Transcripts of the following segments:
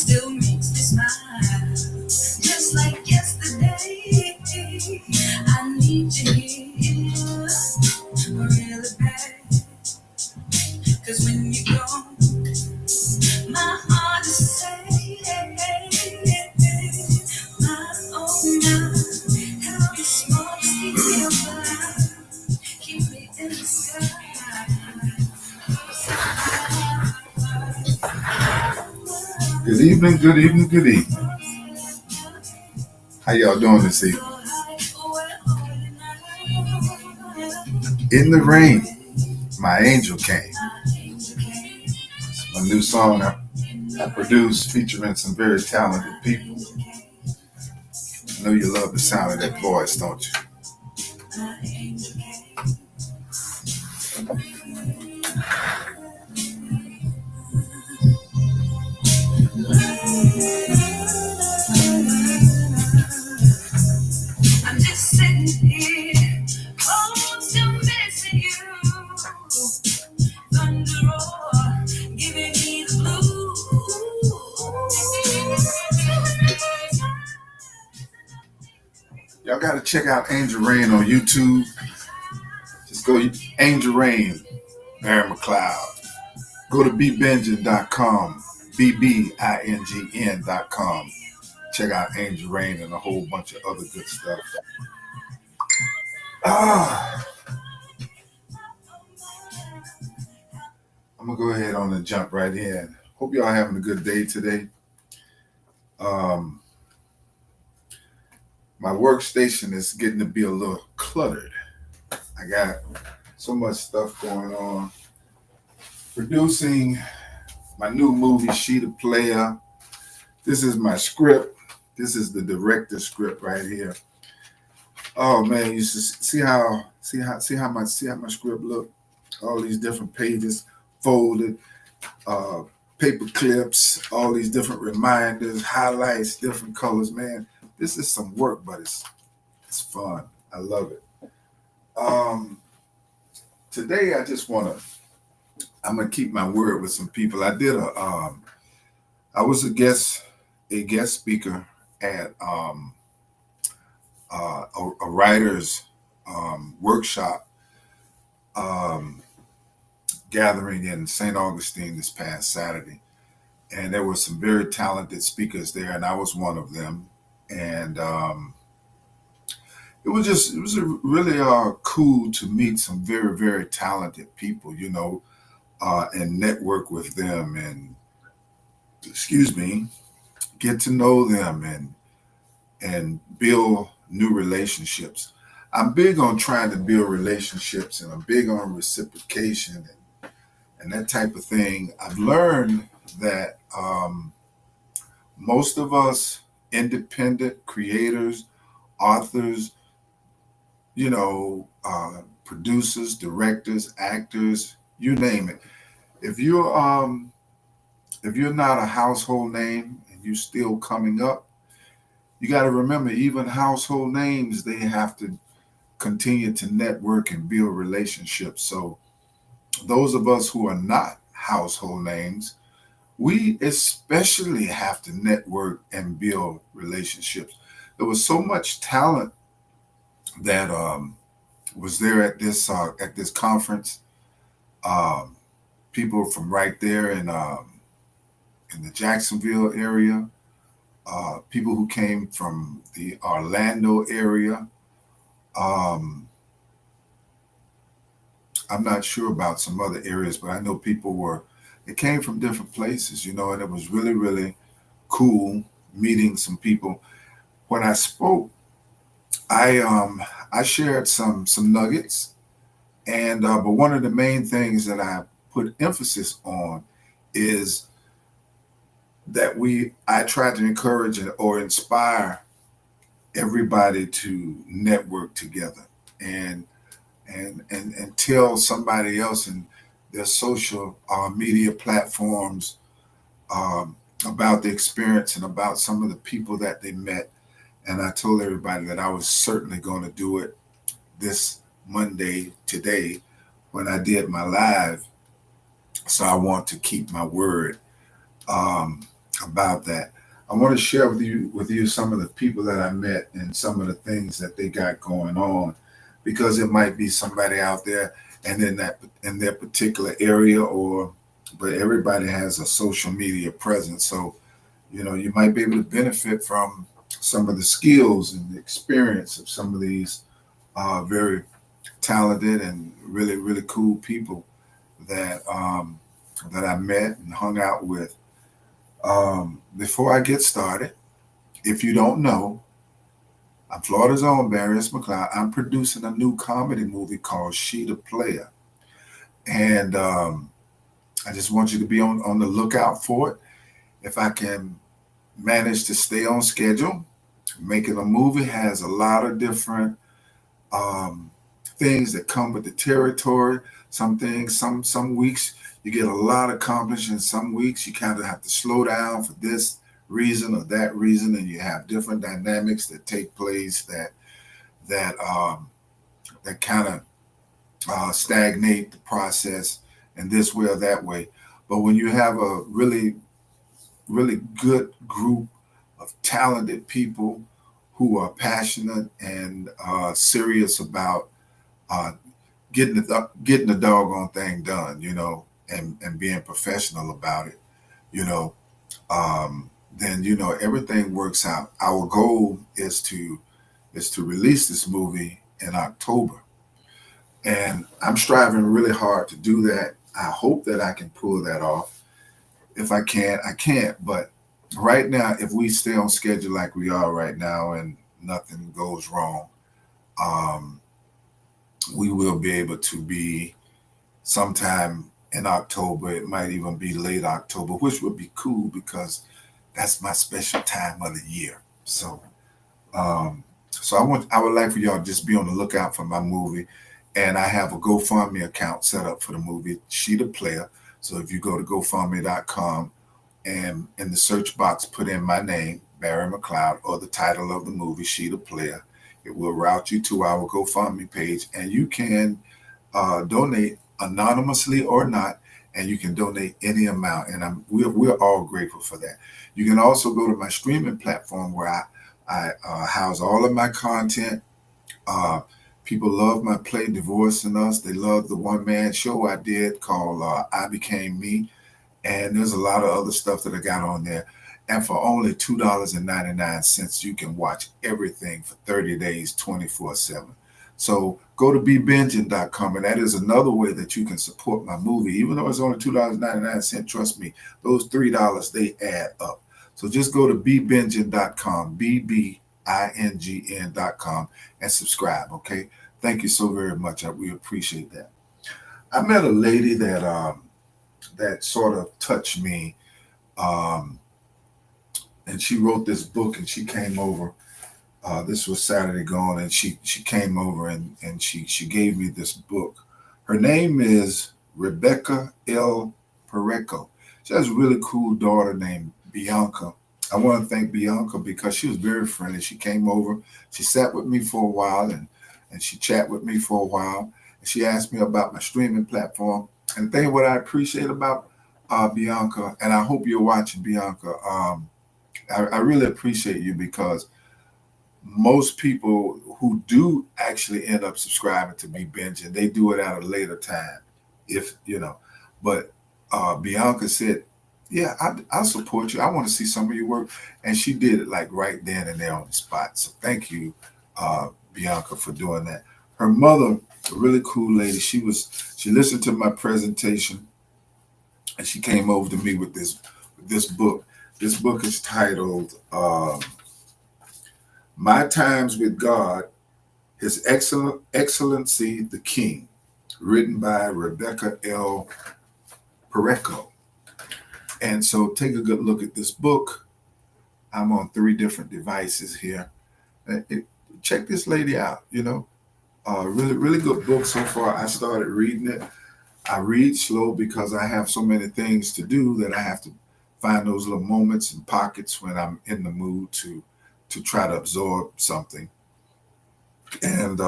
still makes me smile. Just like yesterday, I need you here, really bad. Cause when you go, my heart is saying, my oh my, how you smart, keep me alive, keep me in the sky. Good evening, good evening, good evening. How y'all doing this evening? In the rain, my angel came. It's my new song I produced featuring some very talented people. I know you love the sound of that voice, don't you? I'm just sitting here, oh, still missing you. Thunder roar, giving me the Y'all got to check out Angel Rain on YouTube. Just go Angel Rain, Mary McLeod. Go to bbingin.com, bbingn.com. Check out Angel Rain and a whole bunch of other good stuff. I'm going to go ahead on and jump right in. Hope y'all having a good day today. My workstation is getting to be a little cluttered. I got so much stuff going on. Producing my new movie, Sheeta Player. This is my script. This is the director's script right here. Oh man, you see how my script look? All these different pages folded, paper clips, all these different reminders, highlights, different colors. Man, this is some work, but it's fun. I love it. Today I just I'm gonna keep my word with some people. I was a guest speaker at a writer's workshop gathering in St. Augustine this past Saturday. And there were some very talented speakers there, and I was one of them. And it was really cool to meet some very, very talented people, and network with them and, get to know them and build new relationships. I'm big on trying to build relationships, and I'm big on reciprocation and that type of thing. I've learned that most of us independent creators, authors, producers, directors, actors, you name it. If you're not a household name and you're still coming up, you got to remember, even household names, they have to continue to network and build relationships. So those of us who are not household names, we especially have to network and build relationships. There was so much talent that was there at this conference. People from right there in the Jacksonville area, people who came from the Orlando area. I'm not sure about some other areas, but I know they came from different places, and it was really, really cool meeting some people. When I spoke, I shared some nuggets, and but one of the main things that I put emphasis on is that I try to encourage or inspire everybody to network together and tell somebody else in their social media platforms about the experience and about some of the people that they met. And I told everybody that I was certainly going to do it this Monday, today, when I did my live. So I want to keep my word. about that. I want to share with you some of the people that I met and some of the things that they got going on, because it might be somebody out there and in their particular area, or but everybody has a social media presence. So you might be able to benefit from some of the skills and the experience of some of these very talented and really really cool people that that I met and hung out with. Before I get started, if you don't know, I'm Florida's own Barry S. McLeod. I'm producing a new comedy movie called She the Player. And I just want you to be on the lookout for it. If I can manage to stay on schedule, making a movie has a lot of different um, things that come with the territory. Some things, some weeks you get a lot accomplished, and some weeks you kind of have to slow down for this reason or that reason, and you have different dynamics that take place that kind of stagnate the process in this way or that way. But when you have a really really good group of talented people who are passionate and serious about uh, getting the doggone thing done, and being professional about it, you know, then everything works out. Our goal is to release this movie in October, and I'm striving really hard to do that. I hope that I can pull that off. If I can't, I can't. But right now, if we stay on schedule like we are right now and nothing goes wrong, um, we will be able to be sometime in October. It might even be late October, which would be cool because that's my special time of the year. So I would like for y'all to just be on the lookout for my movie, and I have a GoFundMe account set up for the movie She the Player. So if you go to GoFundMe.com and in the search box put in my name, Barry McLeod, or the title of the movie She the Player, it will route you to our GoFundMe page, and you can donate anonymously or not, and you can donate any amount, and we're all grateful for that. You can also go to my streaming platform where I house all of my content. Uh, People love my play Divorce and Us. They love the one man show I did called I Became Me, and there's a lot of other stuff that I got on there. And for only $2.99, you can watch everything for 30 days, 24/7. So go to bbinging.com, and that is another way that you can support my movie. Even though it's only $2.99, trust me, those $3 they add up. So just go to bbinging.com, BBINGN.com, and subscribe. Okay. Thank you so very much. We appreciate that. I met a lady that sort of touched me, um, and she wrote this book, and she came over. This was Saturday gone, and she came over and she gave me this book. Her name is Rebecca L. Pareco. She has a really cool daughter named Bianca. I want to thank Bianca because she was very friendly. She came over, she sat with me for a while, and she chatted with me for a while. And she asked me about my streaming platform. And the thing what I appreciate about Bianca, and I hope you're watching, Bianca, I really appreciate you, because most people who do actually end up subscribing to me binging, they do it at a later time, if But Bianca said, "Yeah, I'll support you. I want to see some of your work," and she did it like right then and there on the spot. So thank you, Bianca, for doing that. Her mother, a really cool lady, she listened to my presentation, and she came over to me with this book. This book is titled My Times with God, His Excellency the King, written by Rebecca L. Pareco. And so take a good look at this book. I'm on 3 different devices here. Check this lady out, really, really good book so far. I started reading it. I read slow because I have so many things to do that I have to find those little moments and pockets when I'm in the mood to try to absorb something. And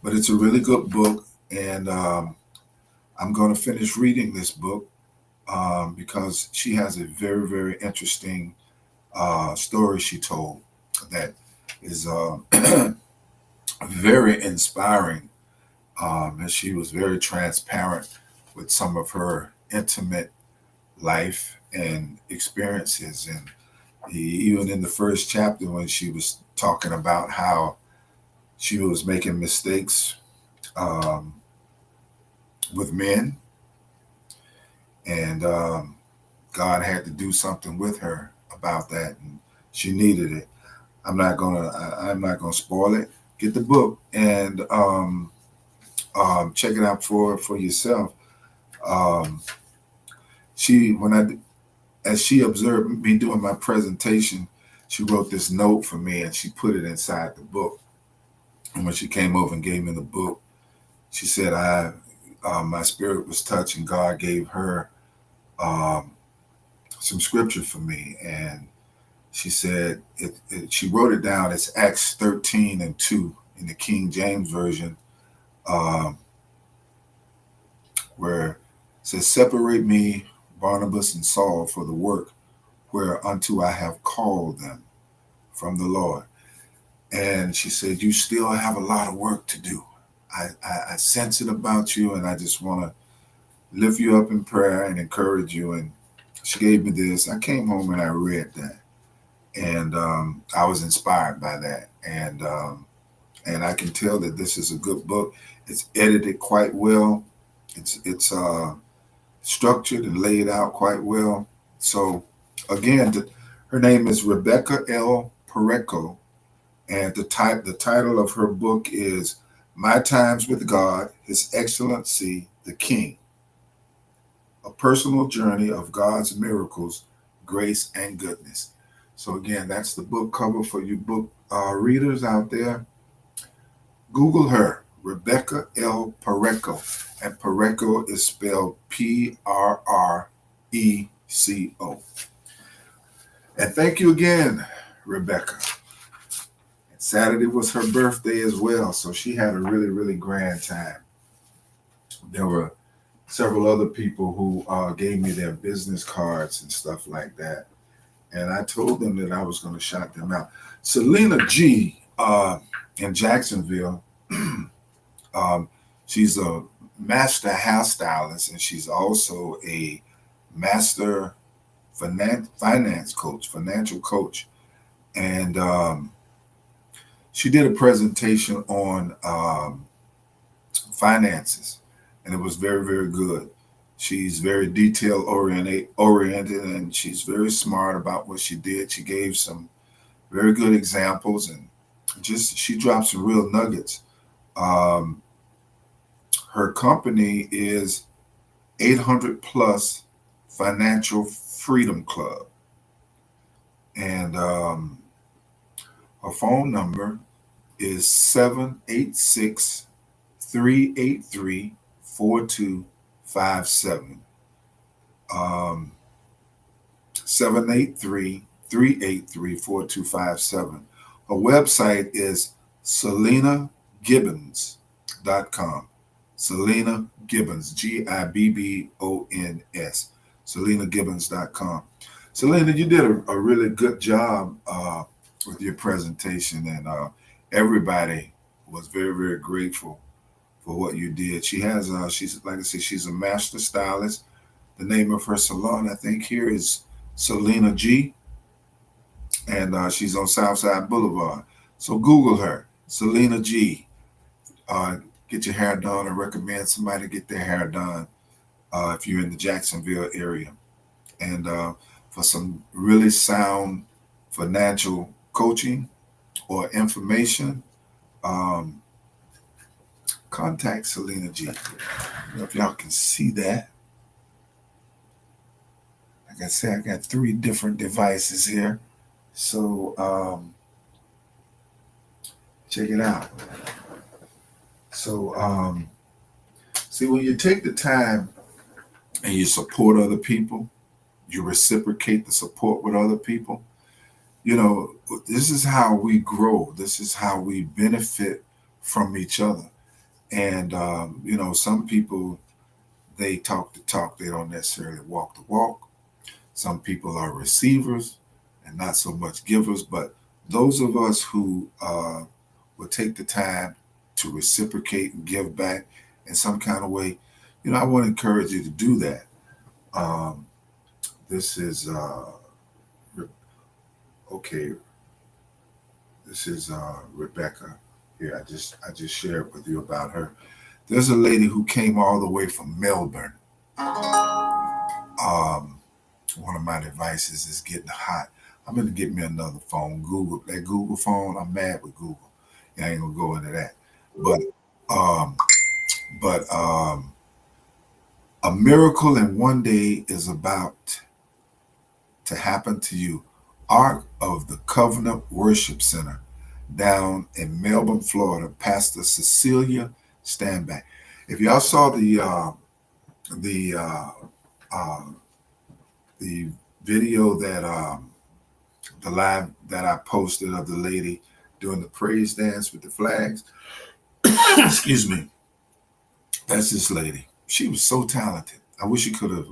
but it's a really good book, and I'm going to finish reading this book, because she has a very, very interesting story she told that is very inspiring. And she was very transparent with some of her intimate life and experiences. And even in the first chapter, when she was talking about how she was making mistakes um, with men, and God had to do something with her about that, and she needed it. I'm not gonna spoil it. Get the book and check it out for yourself. Um, she when I as she observed me doing my presentation, she wrote this note for me and she put it inside the book. And when she came over and gave me the book, she said, "I my spirit was touched, and God gave her um, some scripture for me." And she said, she wrote it down. It's Acts 13:2 in the King James Version, um, where it says, "Separate me, Barnabas and Saul, for the work whereunto I have called them from the Lord." And she said, "You still have a lot of work to do. I sense it about you, and I just want to lift you up in prayer and encourage you." And she gave me this. I came home and I read that, and I was inspired by that. And I can tell that this is a good book. It's edited quite well. It's structured and laid out quite well. So again, her name is Rebecca L. Pareco, and the title of her book is "My Times with God, His Excellency the King: A Personal Journey of God's Miracles, Grace, and Goodness." So again, that's the book cover for you book readers out there. Google her, Rebecca L. Pareco, and Pareco is spelled Preco. And thank you again, Rebecca. Saturday was her birthday as well, so she had a really, really grand time. There were several other people who gave me their business cards and stuff like that, and I told them that I was going to shout them out. Selena G in Jacksonville, she's a master hairstylist, and she's also a master finance coach, financial coach, and she did a presentation on finances, and it was very, very good. She's very detail oriented, and she's very smart about what she did. She gave some very good examples, and just she dropped some real nuggets. Um, Her company is 800 plus Financial Freedom Club, and her phone number is 786-383-4257. Um, 783-383-4257. Her website is SelenaGibbons.com. Selena Gibbons, Gibbons, SelenaGibbons.com. Selena, you did a really good job with your presentation, and everybody was very, very grateful for what you did. She's like I said, she's a master stylist. The name of her salon, I think, here is Selena G, and she's on Southside Boulevard. So Google her, Selena G. Get your hair done, or recommend somebody get their hair done if you're in the Jacksonville area. And for some really sound financial coaching or information, contact Selena G. I don't know if y'all can see that. Like I said, I got 3 different devices here. So check it out. So see, when you take the time and you support other people, you reciprocate the support with other people, you know, this is how we grow. This is how we benefit from each other. And you know, some people, they talk the talk, they don't necessarily walk the walk. Some people are receivers and not so much givers, but those of us who will take the time to reciprocate and give back in some kind of way, I want to encourage you to do that. Um, this is okay. This is Rebecca here. I just shared with you about her. There's a lady who came all the way from Melbourne. One of my devices is getting hot. I'm gonna get me another phone. That Google phone. I'm mad with Google. I ain't gonna go into that. But um, but a miracle in one day is about to happen to you. Ark of the Covenant Worship Center down in Melbourne, Florida. Pastor Cecilia Standback. If y'all saw the uh, the video that the live that I posted of the lady doing the praise dance with the flags. Excuse me. That's this lady. She was so talented. I wish you could have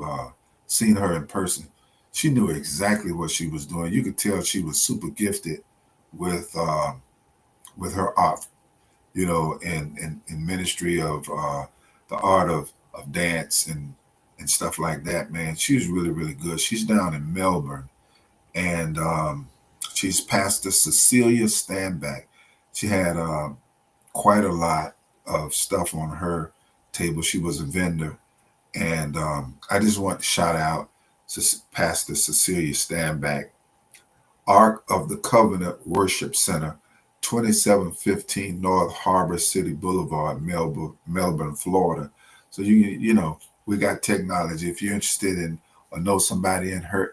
seen her in person. She knew exactly what she was doing. You could tell she was super gifted with her art, in ministry of the art of dance and stuff like that. Man, she was really really good. She's down in Melbourne, and she's Pastor Cecilia Standback. She had quite a lot of stuff on her table. She was a vendor, and I just want to shout out to Pastor Cecilia Standback, Ark of the Covenant Worship Center, 2715 North Harbor City Boulevard, Melbourne, Florida. So we got technology. If you're interested in or know somebody in her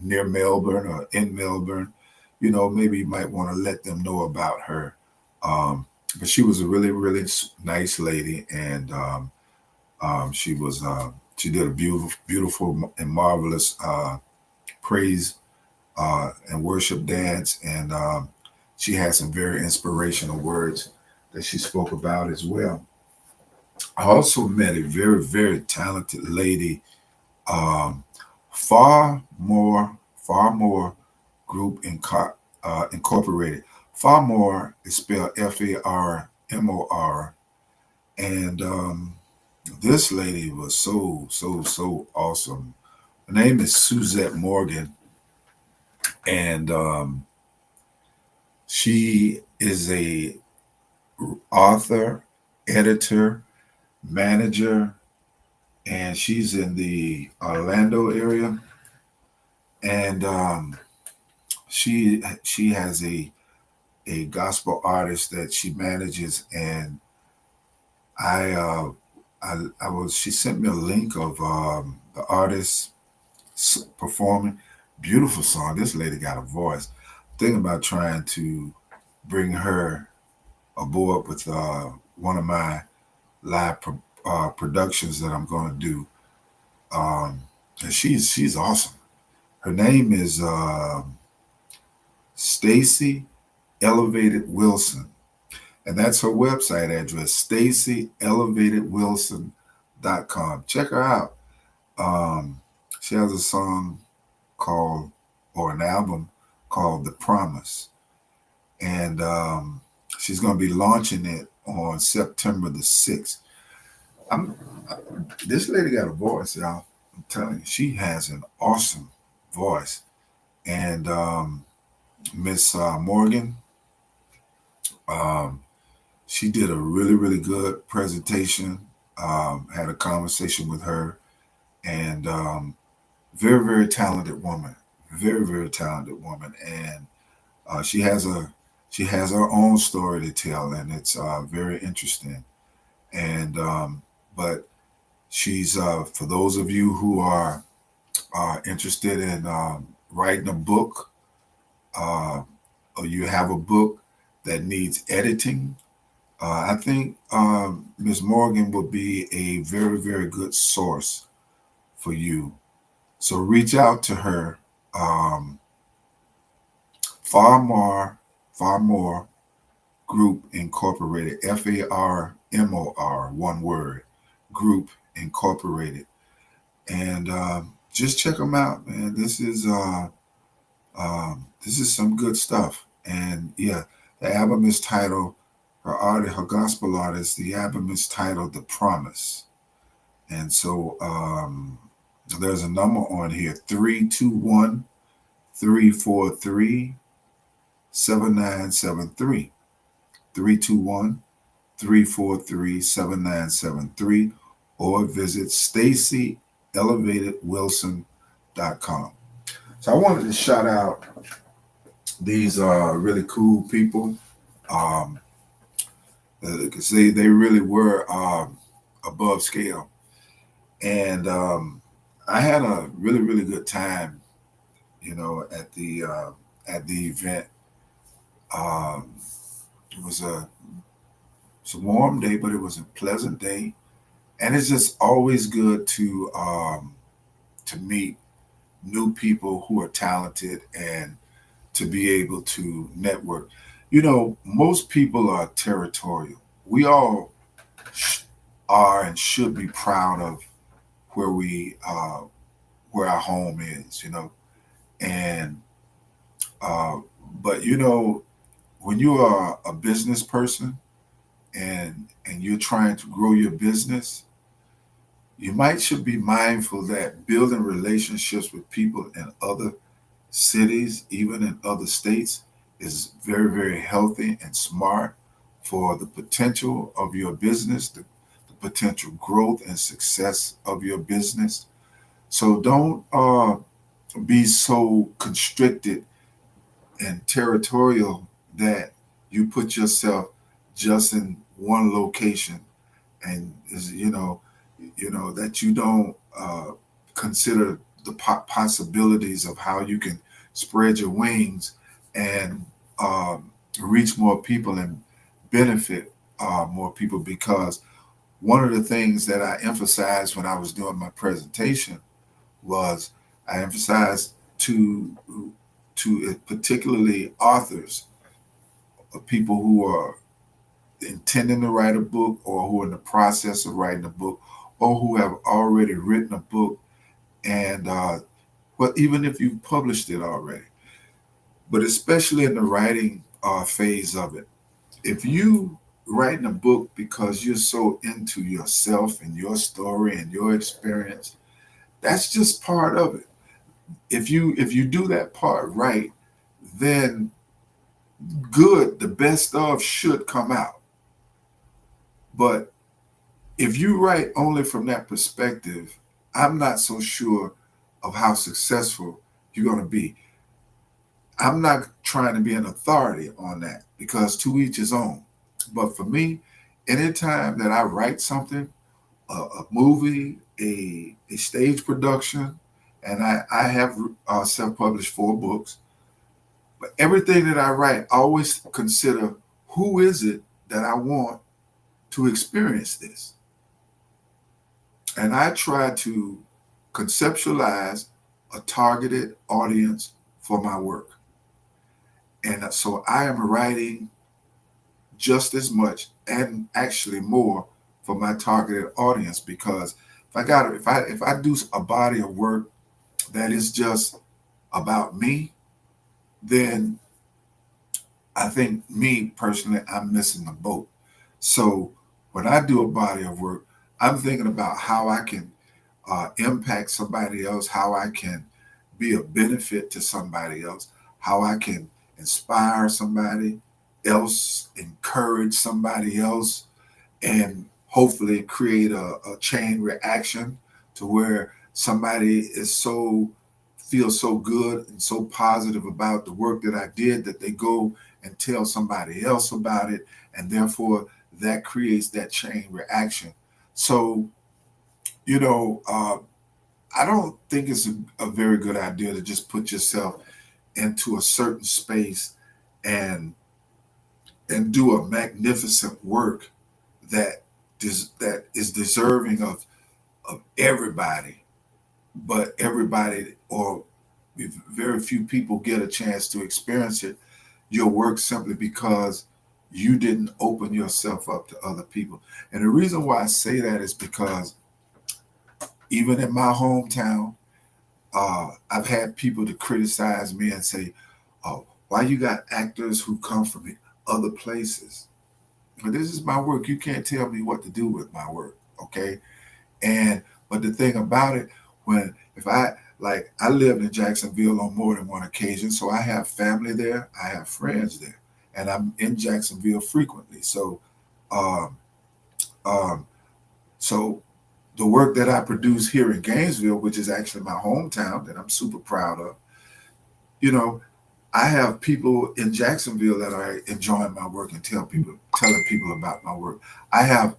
near Melbourne or in Melbourne, maybe you might want to let them know about her. But she was a really, really nice lady, and she did a beautiful and marvelous praise and worship dance, and she had some very inspirational words that she spoke about as well. I also met a very, very talented lady, Far More Group Incorporated. Far More is spelled Farmor, and this lady was so awesome. Her name is Suzette Morgan, and she is a author, editor, manager, and she's in the Orlando area. And she has a gospel artist that she manages, and she sent me a link of the artist performing. Beautiful song. This lady got a voice. Thinking about trying to bring her aboard with one of my live productions that I'm going to do. And she's awesome. Her name is Stacy Elevated Wilson, and that's her website address, StacyElevatedWilson.com. Check her out. She has a song called, or an album called The Promise, and she's going to be launching it on September the 6th. This lady got a voice, y'all. I'm telling you, she has an awesome voice. And Miss Morgan, she did a really, really good presentation. Had a conversation with her, and very, very talented woman. Very, very talented woman. And she has her own story to tell, and it's very interesting. And but she's for those of you who are interested in writing a book, or you have a book that needs editing, I think Ms. Morgan will be a very, very good source for you. So reach out to her. Far More Group Incorporated, Farmor, one word, Group Incorporated. And just check them out, man. This is some good stuff. And yeah, the album is titled, her gospel artist, the album is titled The Promise. And so there's a number on here, 321 343 7973. 321 343 7973, or visit StacyElevatedWilson.com. So I wanted to shout out these really cool people, because they really were above scale. And I had a really, really good time, at the event. It was a warm day, but it was a pleasant day, and it's just always good to meet new people who are talented and to be able to network. Most people are territorial. We all are and should be proud of where where our home is, and but when you are a business person and you're trying to grow your business, you should be mindful that building relationships with people in other cities, even in other states, is very, very healthy and smart for the potential of your business, the potential growth and success of your business. So don't be so constricted and territorial that you put yourself just in one location, and that you don't consider the possibilities of how you can spread your wings and reach more people and benefit more people. Because one of the things that I emphasized when I was doing my presentation was I emphasized to particularly authors, people who are intending to write a book or who are in the process of writing a book or who have already written a book, and even if you've published it already, but especially in the writing phase of it, if you writing a book because you're so into yourself and your story and your experience, that's just part of it. If you do that part right, then good, the best of should come out. But if you write only from that perspective, I'm not so sure of how successful you're going to be. I'm not trying to be an authority on that, because to each his own. But for me, anytime that I write something, a movie, a stage production, and I have self-published 4 books, but everything that I write, I always consider, who is it that I want to experience this? And I try to conceptualize a targeted audience for my work. And so I am writing just as much and actually more for my targeted audience, because if I do a body of work that is just about me, then I think, me personally, I'm missing the boat. So when I do a body of work, I'm thinking about how I can impact somebody else, how I can be a benefit to somebody else, how I can inspire somebody else, encourage somebody else, and hopefully create a chain reaction to where somebody feels so good and so positive about the work that I did that they go and tell somebody else about it, and therefore that creates that chain reaction. So, I don't think it's a very good idea to just put yourself into a certain space and do a magnificent work that is deserving of everybody, but everybody, or very few people, get a chance to experience your work simply because you didn't open yourself up to other people. And the reason why I say that is because even in my hometown, I've had people to criticize me and say, "Oh, why you got actors who come from other places?" But this is my work. You can't tell me what to do with my work, okay? And but the thing about it, when if I like I lived in Jacksonville on more than one occasion, so I have family there, I have friends there, and I'm in Jacksonville frequently. Um, um, so the work that I produce here in Gainesville, which is actually my hometown, that I'm super proud of, you know, I have people in Jacksonville that are enjoying my work and telling people about my work. I have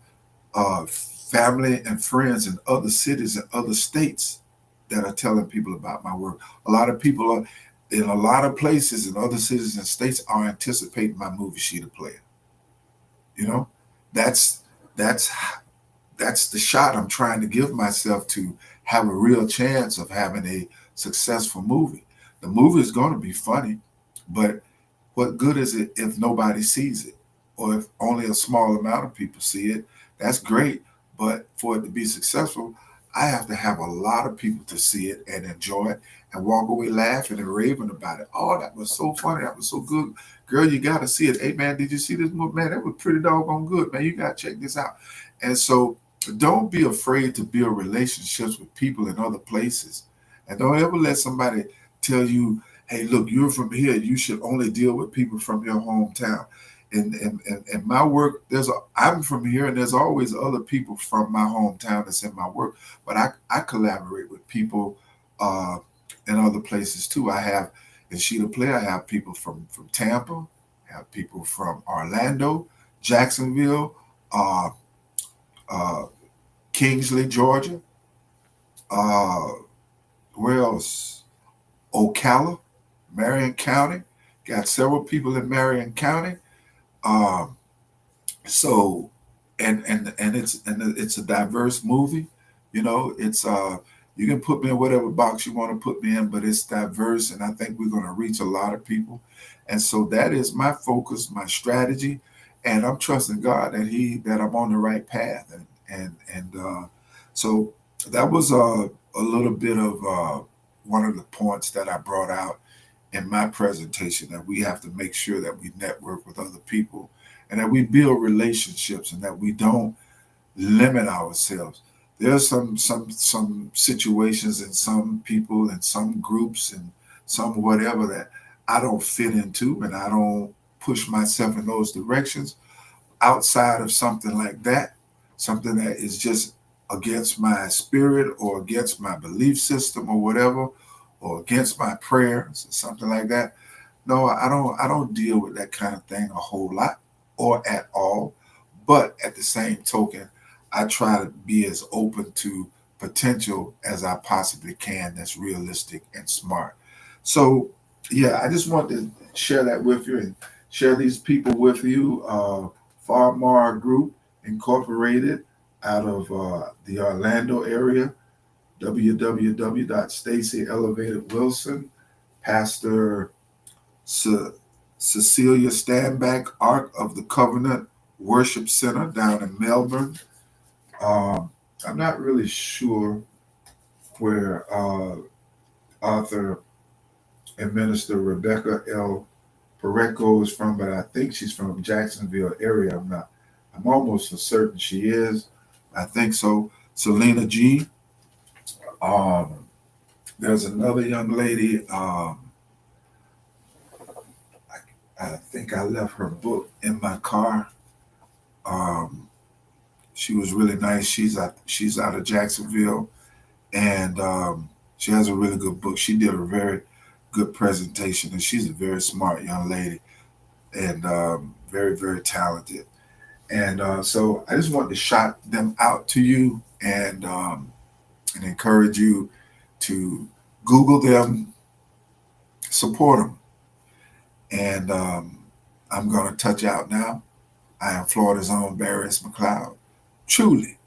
family and friends in other cities and other states that are telling people about my work. A lot of people are in a lot of places in other cities and states are anticipating my movie Sheeta Player. You know, that's that's that's the shot I'm trying to give myself to have a real chance of having a successful movie. The movie is going to be funny, but what good is it if nobody sees it? Or if only a small amount of people see it? That's great. But for it to be successful, I have to have a lot of people to see it and enjoy it and walk away laughing and raving about it. Oh, that was so funny. That was so good. Girl, you got to see it. Hey, man, did you see this movie? Man, that was pretty doggone good, man. You got to check this out. And so don't be afraid to build relationships with people in other places. And don't ever let somebody tell you, hey, look, you're from here. You should only deal with people from your hometown. In my work, I'm from here, and there's always other people from my hometown that's in my work. But I collaborate with people uh, in other places too. I have in Sheeta Play, I have people from Tampa, I have people from Orlando, Jacksonville, uh, uh, Kingsley, Georgia. Uh, where else? Ocala, Marion County. Got several people in Marion County. Um, so and it's a diverse movie. You know, it's you can put me in whatever box you want to put me in, but it's diverse, and I think we're going to reach a lot of people. And so that is my focus, my strategy, and I'm trusting God that I'm on the right path. And so that was a little bit of one of the points that I brought out in my presentation, that we have to make sure that we network with other people and that we build relationships and that we don't limit ourselves. There's some situations and some people and some groups and some whatever that I don't fit into, and I don't push myself in those directions outside of something like that, something that is just against my spirit or against my belief system or whatever, or against my prayers or something like that. No, I don't deal with that kind of thing a whole lot or at all. But at the same token, I try to be as open to potential as I possibly can that's realistic and smart. So yeah, I just want to share that with you and share these people with you. Farmar Group Incorporated out of the Orlando area, www.stacy elevated wilson, Pastor Ce- Cecilia Standback, Ark of the Covenant Worship Center down in Melbourne. Um, I'm not really sure where author and minister Rebecca L. Pareco is from, but I think she's from Jacksonville area. I'm almost for certain she is. I think so. Selena G. Um, there's another young lady. I think I left her book in my car. Um, she was really nice. She's out of Jacksonville, and she has a really good book. She did a very good presentation, and she's a very smart young lady and very very talented. And so I just wanted to shout them out to you and encourage you to Google them, support them. And I'm going to touch out now. I am Florida's own Barris McLeod. Truly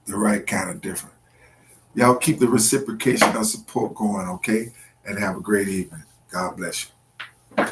the right kind of different. Y'all keep the reciprocation of support going, okay? And have a great evening. God bless you.